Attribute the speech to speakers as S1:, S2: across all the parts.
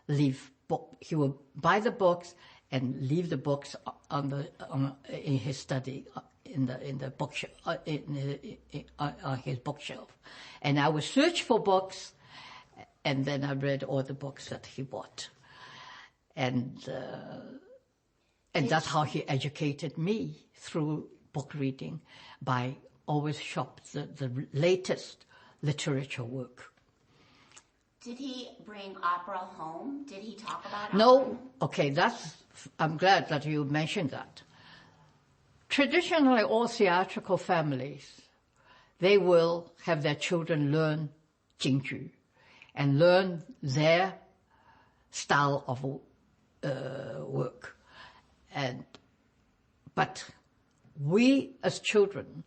S1: leave book. He would buy the books and leave the books in his study in the bookshelf on his bookshelf, and I would search for books, and then I read all the books that he bought, and that's how he educated me through book reading by always shop the latest literature work.
S2: Did he bring opera home? Did he talk about opera?
S1: No. Okay, I'm glad that you mentioned that. Traditionally, all theatrical families, they will have their children learn Jingju and learn their style of work. But we as children,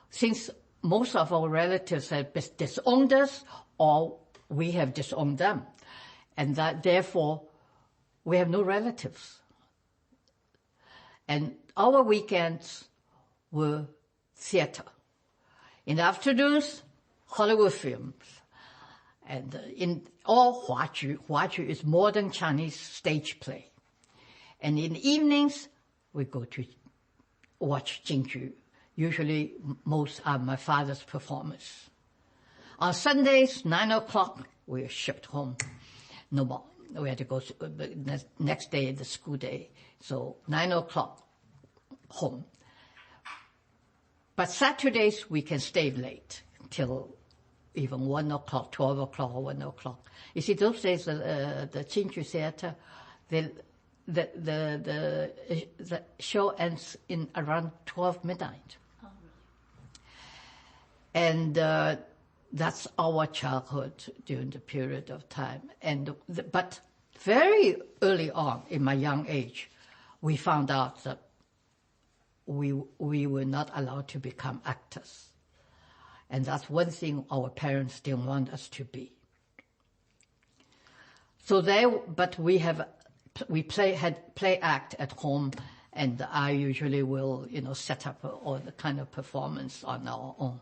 S1: since most of our relatives have disowned us or we have disowned them, and that therefore we have no relatives. And our weekends were theater. In the afternoons, Hollywood films. And in all Huaju is modern Chinese stage play. And in the evenings, we go to watch Jingju. Usually, most are my father's performance. On Sundays, 9 o'clock, we are shipped home. No more. We had to go the next day, the school day. So 9 o'clock, home. But Saturdays, we can stay late till even 1 o'clock, 12 o'clock, or 1 o'clock. You see, those days, the Jingju Theater, the show ends in around 12 midnight.
S2: Oh, really?
S1: And that's our childhood during the period of time. But very early on, in my young age, we found out that we were not allowed to become actors. And that's one thing our parents didn't want us to be. So but we had play act at home, and I usually will, set up all the kind of performance on our own.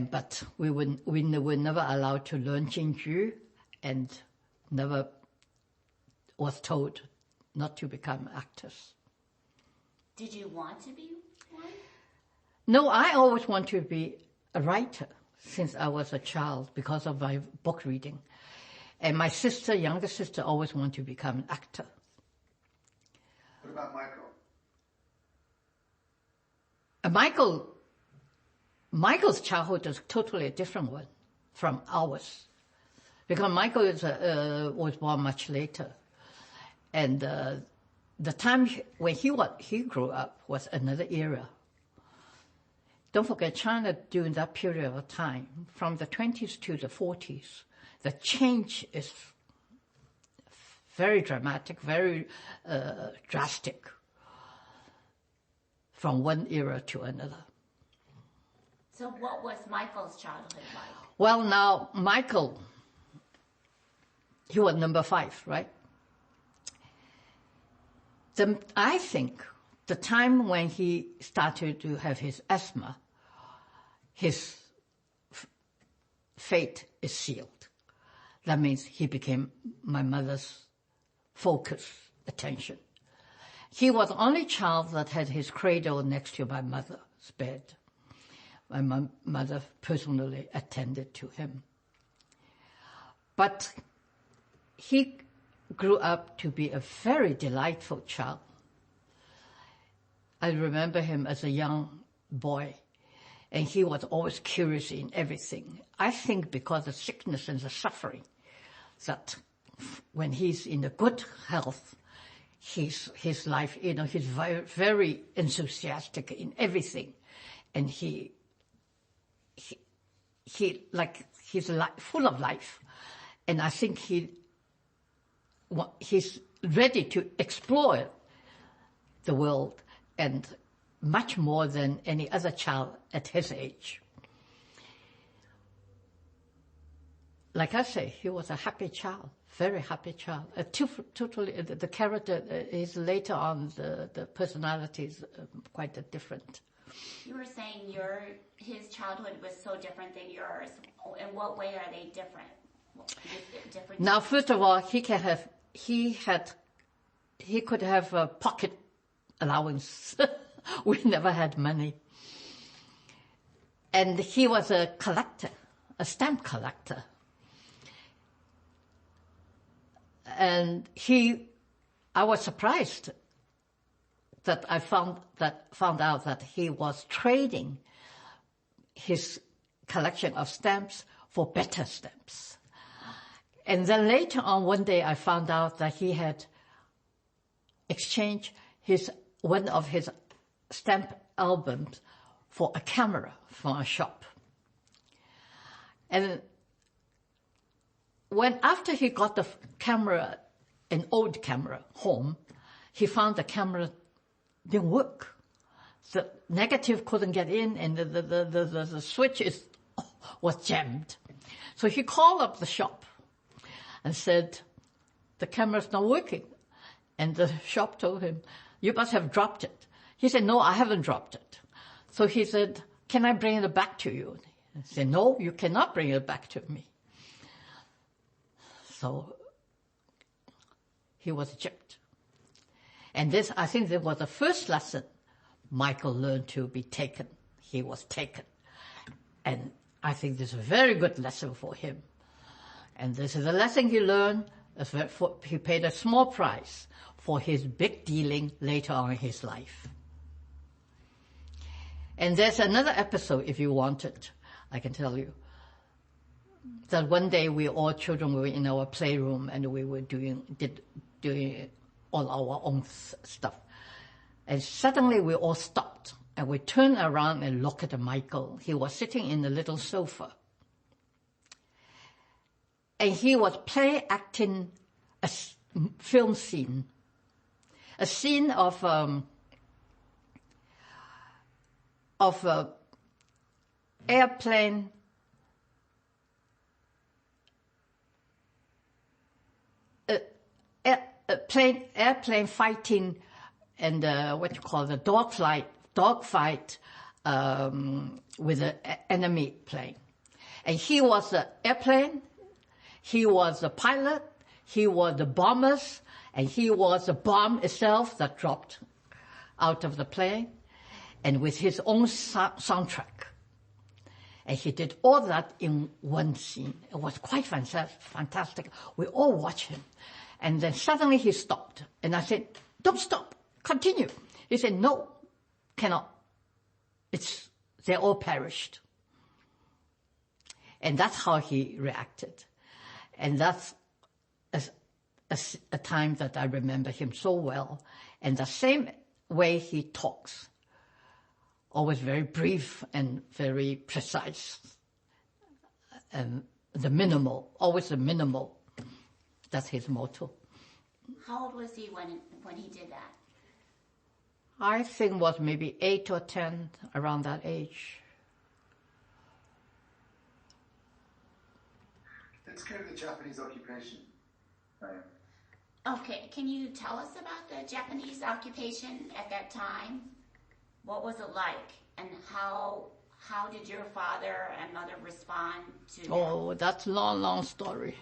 S1: But we were never allowed to learn Jingju, and never was told not to become actors.
S2: Did you want to be one?
S1: No, I always wanted to be a writer since I was a child because of my book reading. And my younger sister, always wanted to become an actor.
S3: What about Michael?
S1: Michael's childhood is totally a different one from ours, because Michael was born much later, and the time when he grew up was another era. Don't forget, China during that period of time, from the 20s to the 40s, the change is very dramatic, very drastic from one era to another.
S2: So what was Michael's childhood like?
S1: Well, now, Michael, he was number 5, right? I think the time when he started to have his asthma, his fate is sealed. That means he became my mother's focus, attention. He was the only child that had his cradle next to my mother's bed. My mother personally attended to him. But he grew up to be a very delightful child. I remember him as a young boy, and he was always curious in everything. I think because of sickness and the suffering, that when he's in a good health, his life, he's very, very enthusiastic in everything, and he's full of life, and I think he's ready to explore the world, and much more than any other child at his age. Like I say, he was a happy child, very happy child. Totally, the character is later on, the personality is quite different.
S2: You were saying his childhood was so different than yours. In what way are they different? Different.
S1: Now, first of all, he could have a pocket allowance. We never had money. And he was a collector, a stamp collector. And I was surprised that I found out that he was trading his collection of stamps for better stamps. And then later on, one day I found out that he had exchanged one of his stamp albums for a camera from a shop. And after he got the camera, an old camera, home, he found the camera didn't work. The negative couldn't get in, and the switch was jammed. So he called up the shop and said, the camera's not working. And the shop told him, you must have dropped it. He said, no, I haven't dropped it. So he said, can I bring it back to you? He said, no, you cannot bring it back to me. So he was gypped. And this, I think, that was the first lesson Michael learned to be taken. He was taken. And I think this is a very good lesson for him. And this is a lesson he learned. He paid a small price for his big dealing later on in his life. And there's another episode, if you want it, I can tell you. That one day all children were in our playroom and we were doing all our own stuff. And suddenly we all stopped and we turned around and looked at Michael. He was sitting in a little sofa. And he was play-acting a film scene. A scene of airplane airplane fighting and dogfight with an enemy plane. And he was the airplane, he was the pilot, he was the bombers, and he was the bomb itself that dropped out of the plane, and with his own soundtrack. And he did all that in one scene. It was quite fantastic. We all watched him. And then suddenly he stopped. And I said, don't stop, continue. He said, no, cannot. They all perished. And that's how he reacted. And that's a time that I remember him so well. And the same way he talks, always very brief and very precise. And always the minimal. That's his motto.
S2: How old was he when he did that?
S1: I think was maybe 8 or 10, around that age.
S3: It's kind of the Japanese occupation.
S2: Okay, can you tell us about the Japanese occupation at that time? What was it like, and how did your father and mother respond to that?
S1: Oh, that's a long story.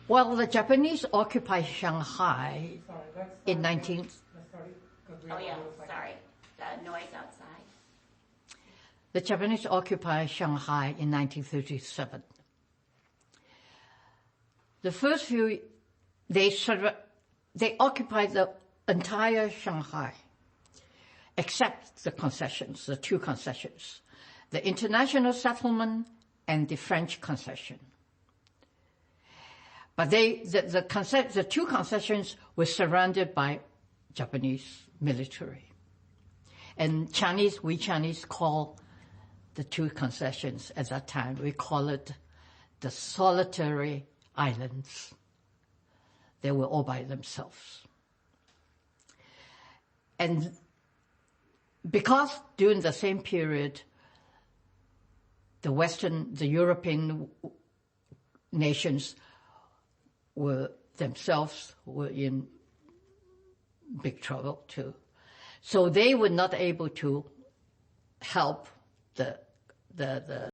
S1: Well, the Japanese occupied Shanghai in 19...
S2: Oh yeah, sorry, the noise outside.
S1: The Japanese occupied Shanghai in 1937. The first few, they occupied the entire Shanghai, except the concessions, the two concessions, the international settlement and the French concession. But the two concessions were surrounded by Japanese military. And we Chinese call the two concessions at that time, we call it the solitary islands. They were all by themselves. And because during the same period, the European nations were in big trouble too. So they were not able to help the